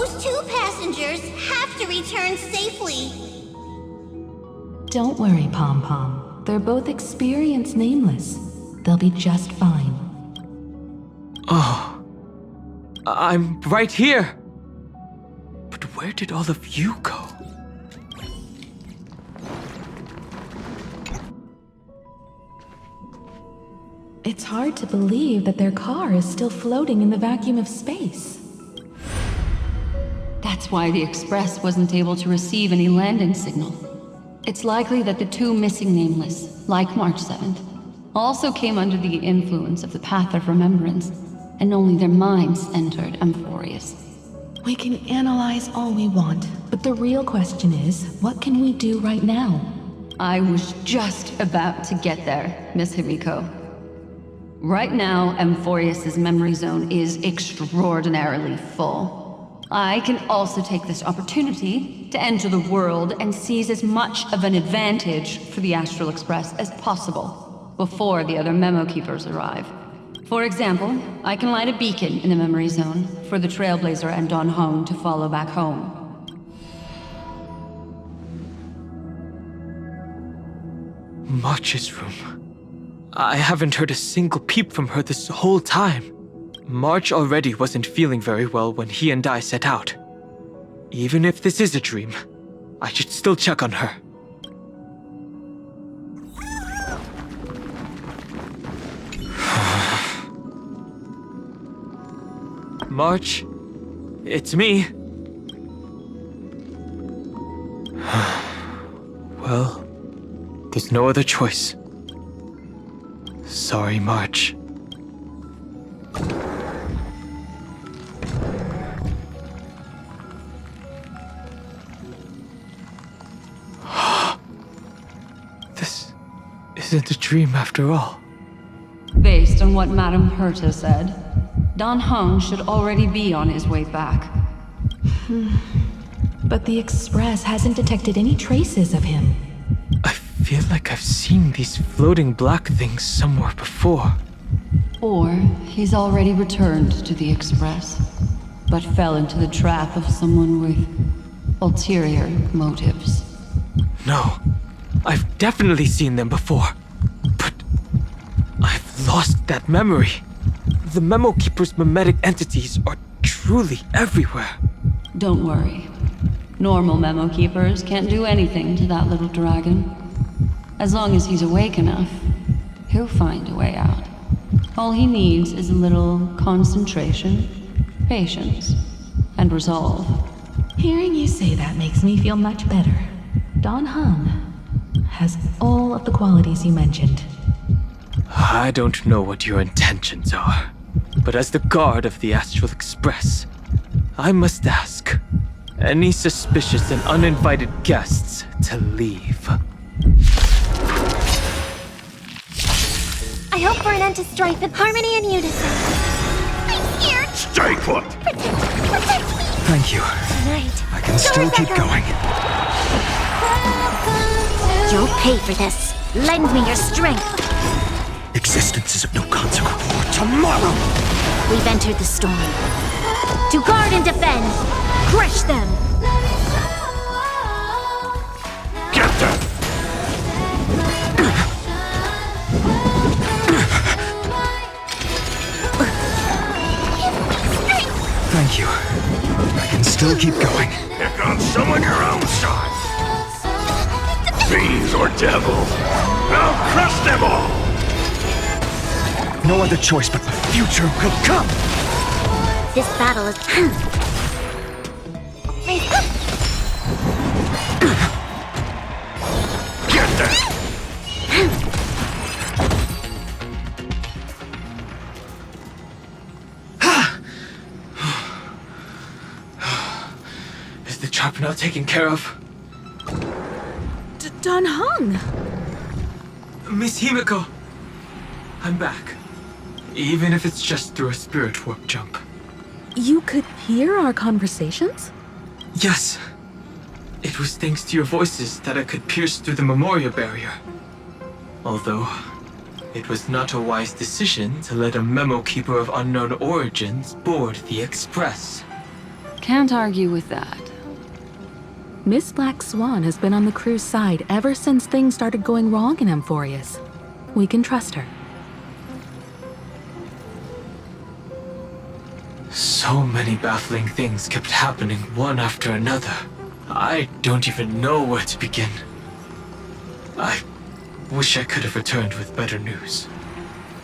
Those two passengers have to return safely. Don't worry, Pom Pom. They're both experienced nameless. They'll be just fine. Oh, I'm right here. But where did all of you go? It's hard to believe that their car is still floating in the vacuum of space. That's why the Express wasn't able to receive any landing signal. It's likely that the two missing nameless, like March 7th, also came under the influence of the Path of Remembrance, and only their minds entered Amphorius. We can analyze all we want, but the real question is, what can we do right now? I was just about to get there, Miss Himiko. Right now, Amphorius' memory zone is extraordinarily full. I can also take this opportunity to enter the world and seize as much of an advantage for the Astral Express as possible before the other Memo Keepers arrive. For example, I can light a beacon in the memory zone for the Trailblazer and Don Hong to follow back home. March's room. I haven't heard a single peep from her this whole time. March already wasn't feeling very well when he and I set out. Even if this is a dream, I should still check on her. March, it's me. Well, there's no other choice. Sorry, March. This isn't a dream after all. Based on what Madame Herta said, Don Hong should already be on his way back. But the Express hasn't detected any traces of him. I feel like I've seen these floating black things somewhere before. Or he's already returned to the Express, but fell into the trap of someone with ulterior motives. No, I've definitely seen them before. But I've lost that memory. The Memo Keeper's memetic entities are truly everywhere. Don't worry. Normal Memo Keepers can't do anything to that little dragon. As long as he's awake enough, he'll find a way out. All he needs is a little concentration, patience, and resolve. Hearing you say that makes me feel much better. Don Hong has all of the qualities you mentioned. I don't know what your intentions are, but as the guard of the Astral Express, I must ask any suspicious and uninvited guests to leave. I hope for an end to strife with harmony and unison. I'm here. Stay put! Protect me! Thank you. Tonight. I can still keep going. You'll pay for this. Lend me your strength. Existence is of no consequence. Tomorrow! We've entered the storm. To guard and defend. Crush them. Get them! Thank you. I can still keep going. Pick on someone your own side. Fiends or devils. I'll crush them all! No other choice but the future will come! This battle is... Get them! Is the trap now taken care of? Don Hong! Miss Himiko, I'm back. Even if it's just through a spirit warp jump. You could hear our conversations? Yes. It was thanks to your voices that I could pierce through the memorial barrier. Although, it was not a wise decision to let a memo keeper of unknown origins board the Express. Can't argue with that. Miss Black Swan has been on the crew's side ever since things started going wrong in Amphorius. We can trust her. So many baffling things kept happening one after another. I don't even know where to begin. I wish I could have returned with better news.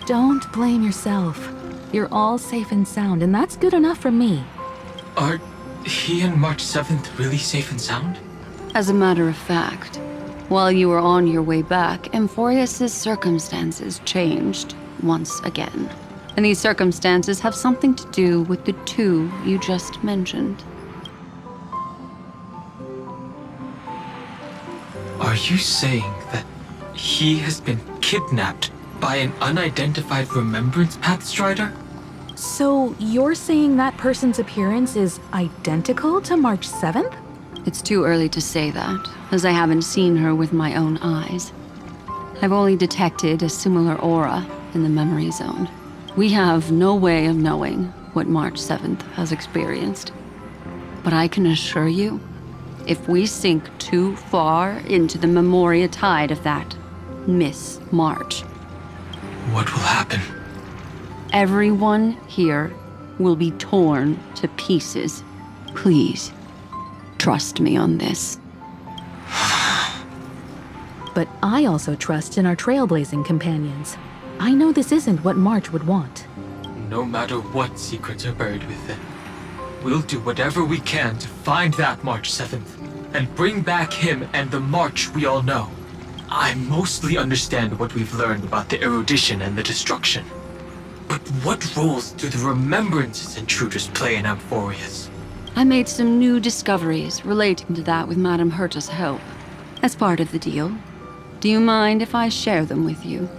Don't blame yourself. You're all safe and sound, and that's good enough for me. Are he and March 7th really safe and sound? As a matter of fact, while you were on your way back, Amphorius' circumstances changed once again. And these circumstances have something to do with the two you just mentioned. Are you saying that he has been kidnapped by an unidentified Remembrance Pathstrider? So you're saying that person's appearance is identical to March 7th? It's too early to say that, as I haven't seen her with my own eyes. I've only detected a similar aura in the memory zone. We have no way of knowing what March 7th has experienced. But I can assure you, if we sink too far into the Memoria tide of that Miss March, What will happen? everyone here will be torn to pieces. Please, trust me on this. But I also trust in our trailblazing companions. I know this isn't what March would want. No matter what secrets are buried within, we'll do whatever we can to find that March 7th and bring back him and the March we all know. I mostly understand what we've learned about the erudition and the destruction. But what roles do the Remembrances intruders play in Amphorius? I made some new discoveries relating to that with Madame Herta's help. As part of the deal, do you mind if I share them with you?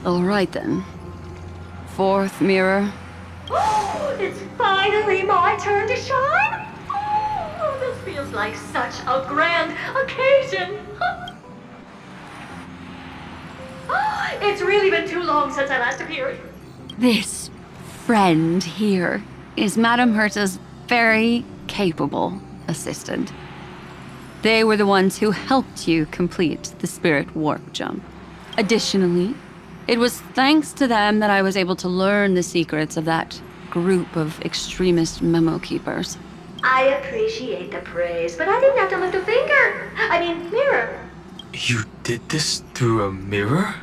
All right then. Fourth mirror. Oh, it's finally my turn to shine! Oh, this feels like such a grand occasion! It's really been too long since I last appeared. This friend here is Madame Herta's very capable assistant. They were the ones who helped you complete the spirit warp jump. Additionally, it was thanks to them that I was able to learn the secrets of that group of extremist memo keepers. I appreciate the praise, but I didn't have to lift a finger. Mirror. You did this through a mirror?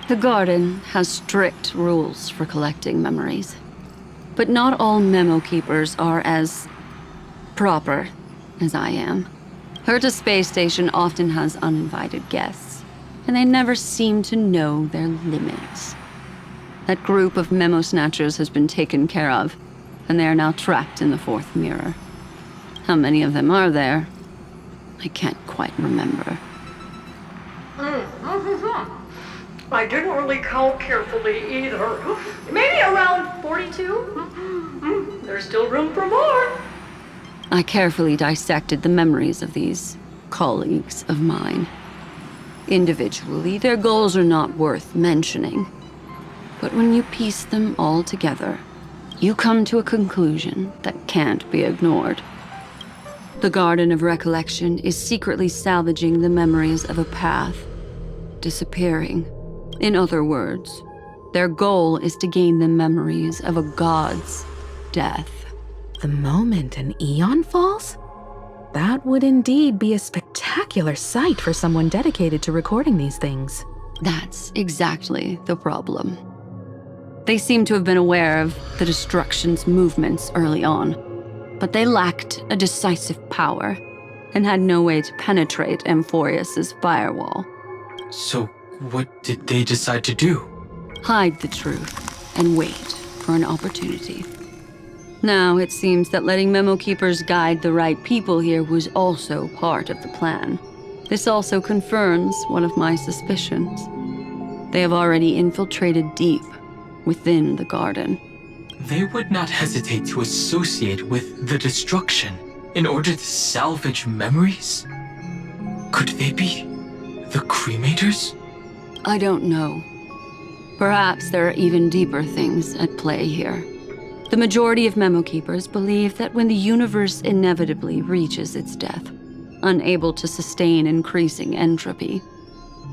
The garden has strict rules for collecting memories. But not all memo keepers are as proper as I am. Herta Space Station often has uninvited guests, and they never seem to know their limits. That group of memo snatchers has been taken care of, and they are now trapped in the fourth mirror. How many of them are there? I can't quite remember. I didn't really count carefully either. Maybe around 42? There's still room for more. I carefully dissected the memories of these colleagues of mine. Individually, their goals are not worth mentioning. But when you piece them all together, you come to a conclusion that can't be ignored. The Garden of Recollection is secretly salvaging the memories of a path, disappearing. In other words, their goal is to gain the memories of a god's death. The moment an eon falls? That would indeed be a spectacular sight for someone dedicated to recording these things. That's exactly the problem. They seem to have been aware of the destruction's movements early on, but they lacked a decisive power and had no way to penetrate Amphorius' firewall. So, what did they decide to do? Hide the truth and wait for an opportunity. Now, it seems that letting memo keepers guide the right people here was also part of the plan. This also confirms one of my suspicions. They have already infiltrated deep within the garden. They would not hesitate to associate with the destruction in order to salvage memories? Could they be the cremators? I don't know. Perhaps there are even deeper things at play here. The majority of Memo Keepers believe that when the universe inevitably reaches its death, unable to sustain increasing entropy,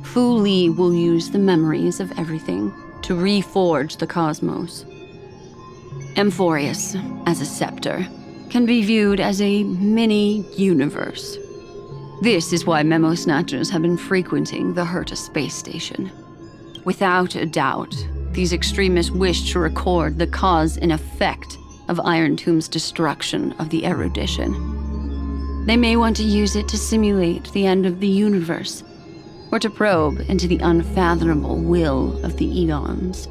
Fu Li will use the memories of everything to reforge the cosmos. Amphorius, as a scepter, can be viewed as a mini-universe. This is why Memo Snatchers have been frequenting the Herta space station. Without a doubt, these extremists wish to record the cause and effect of Iron Tomb's destruction of the erudition. They may want to use it to simulate the end of the universe, or to probe into the unfathomable will of the eons.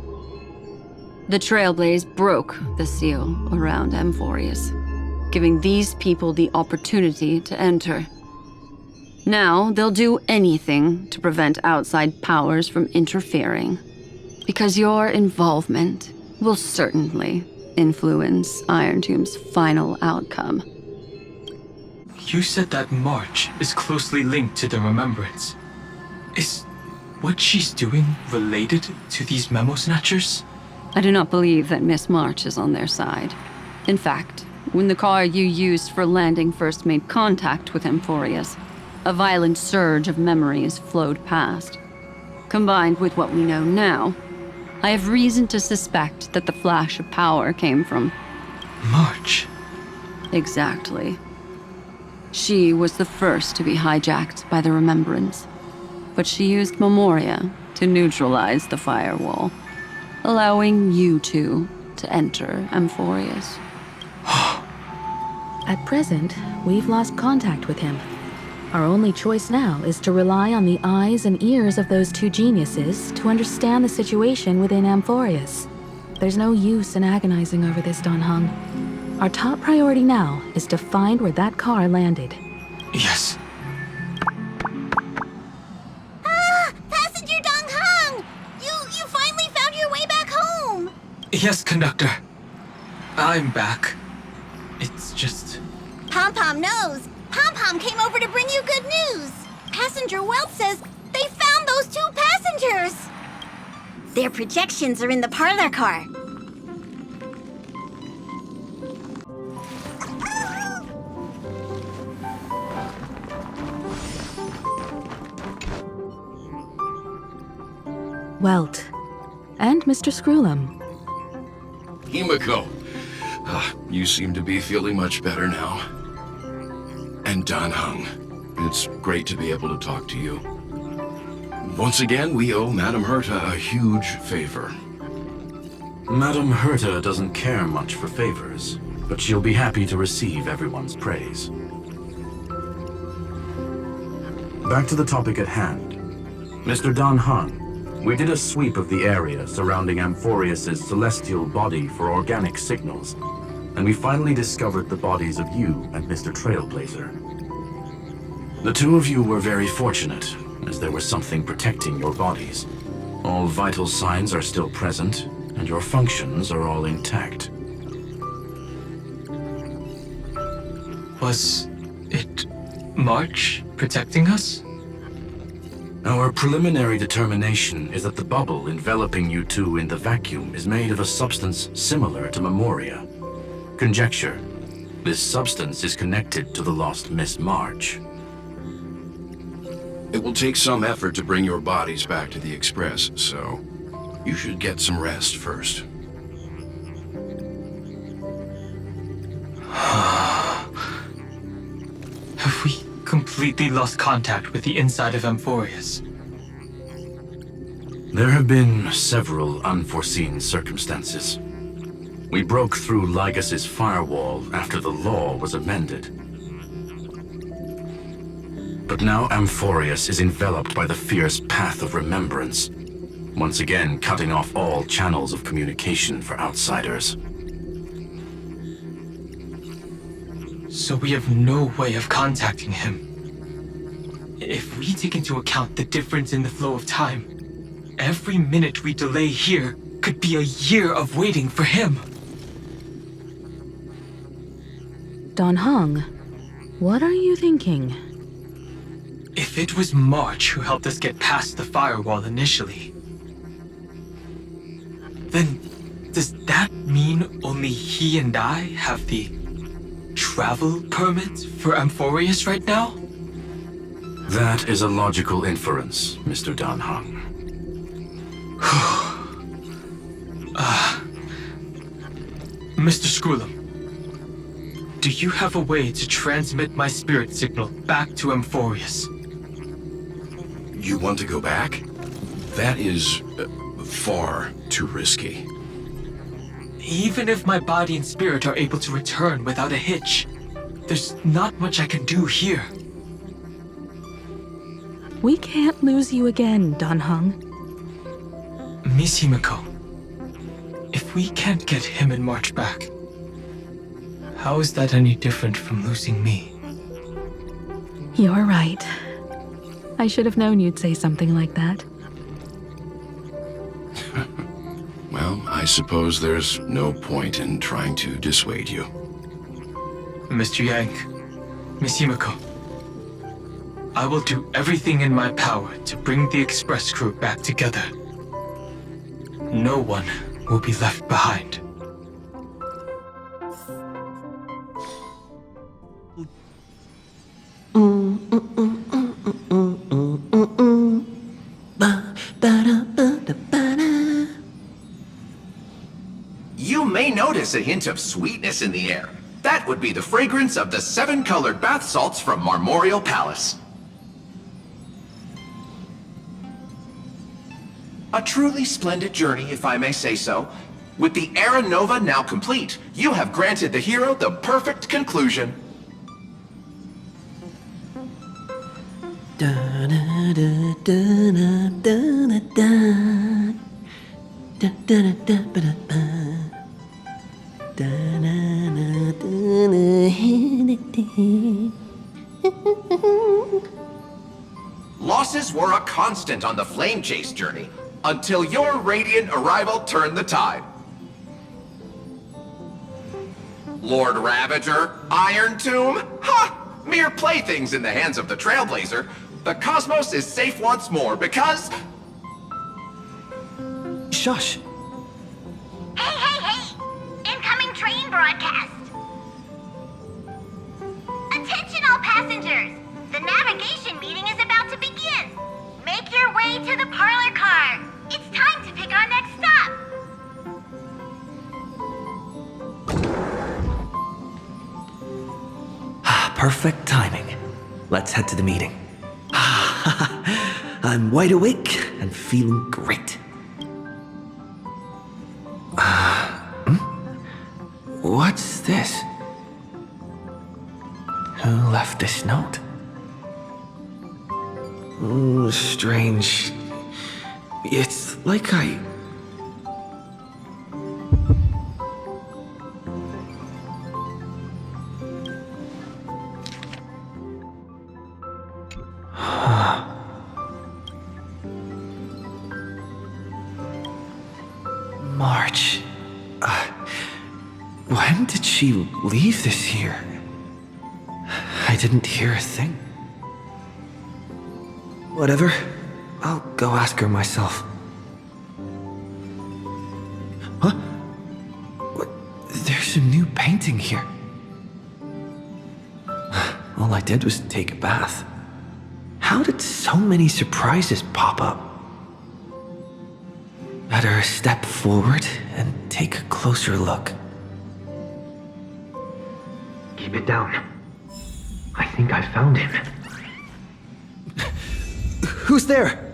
The Trailblaze broke the seal around Amphorius, giving these people the opportunity to enter. Now they'll do anything to prevent outside powers from interfering, because your involvement will certainly influence Iron Tomb's final outcome. You said that March is closely linked to the Remembrance. Is what she's doing related to these Memo Snatchers? I do not believe that Miss March is on their side. In fact, when the car you used for landing first made contact with Amphorius, a violent surge of memories flowed past. Combined with what we know now, I have reason to suspect that the flash of power came from March. Exactly. She was the first to be hijacked by the Remembrance, but she used Memoria to neutralize the firewall, allowing you two to enter Amphorius. At present, we've lost contact with him. Our only choice now is to rely on the eyes and ears of those two geniuses to understand the situation within Amphorius. There's no use in agonizing over this, Don Hung. Our top priority now is to find where that car landed. Yes. Passenger Dong Hung! You finally found your way back home! Yes, conductor. I'm back. It's just... Pom-Pom knows. Pom-Pom came over to bring you good news. Passenger Welt says they found those two passengers. Their projections are in the parlor car. Welt. And Mr. Screwlum. Himiko, you seem to be feeling much better now. And Don Hung, it's great to be able to talk to you. Once again, we owe Madame Herta a huge favor. Madame Herta doesn't care much for favors, but she'll be happy to receive everyone's praise. Back to the topic at hand. Mr. Don Hung, we did a sweep of the area surrounding Amphorius' celestial body for organic signals, and we finally discovered the bodies of you and Mr. Trailblazer. The two of you were very fortunate, as there was something protecting your bodies. All vital signs are still present, and your functions are all intact. Was it March protecting us? Our preliminary determination is that the bubble enveloping you two in the vacuum is made of a substance similar to Memoria. Conjecture: this substance is connected to the lost Miss March. It will take some effort to bring your bodies back to the Express, so you should get some rest first. Have we completely lost contact with the inside of Amphorius? There have been several unforeseen circumstances. We broke through Lygas's firewall after the law was amended. But now Amphorius is enveloped by the fierce path of remembrance, once again cutting off all channels of communication for outsiders. So we have no way of contacting him. If we take into account the difference in the flow of time, every minute we delay here could be a year of waiting for him. Don Hung, what are you thinking? If it was March who helped us get past the firewall initially, then Does that mean only he and I have the travel permit for Amphorius right now? That is a logical inference, Mr. Dan Heng. Mr. Skrullum, do you have a way to transmit my spirit signal back to Amphorius? You want to go back? That is far too risky. Even if my body and spirit are able to return without a hitch, there's not much I can do here. We can't lose you again, Dan Heng. Miss Himiko, if we can't get him and March back, how is that any different from losing me? You're right. I should have known you'd say something like that. Well, I suppose there's no point in trying to dissuade you. Mr. Yang, Miss Himiko, I will do everything in my power to bring the Express crew back together. No one will be left behind. You may notice a hint of sweetness in the air. That would be the fragrance of the 7-colored bath salts from Marmorial Palace. A truly splendid journey, if I may say so. With the Era Nova now complete, you have granted the hero the perfect conclusion. Losses were a constant on the Flame Chase journey, until your radiant arrival turned the tide. Lord Ravager, Iron Tomb, ha! Mere playthings in the hands of the Trailblazer. The cosmos is safe once more because... Shush! Hey, hey, hey! Incoming train broadcast! Attention all passengers! The navigation meeting is about to begin! Make your way to the parlor car! It's time to pick our next stop! Perfect timing. Let's head to the meeting. I'm wide awake and feeling great. What's this? Who left this note? Strange. It's like March. When did she leave this here? I didn't hear a thing. Whatever. I'll go ask her myself. Huh? What? There's a new painting here. All I did was take a bath. How did so many surprises pop up? Better step forward and take a closer look. Keep it down. I think I found him. Who's there?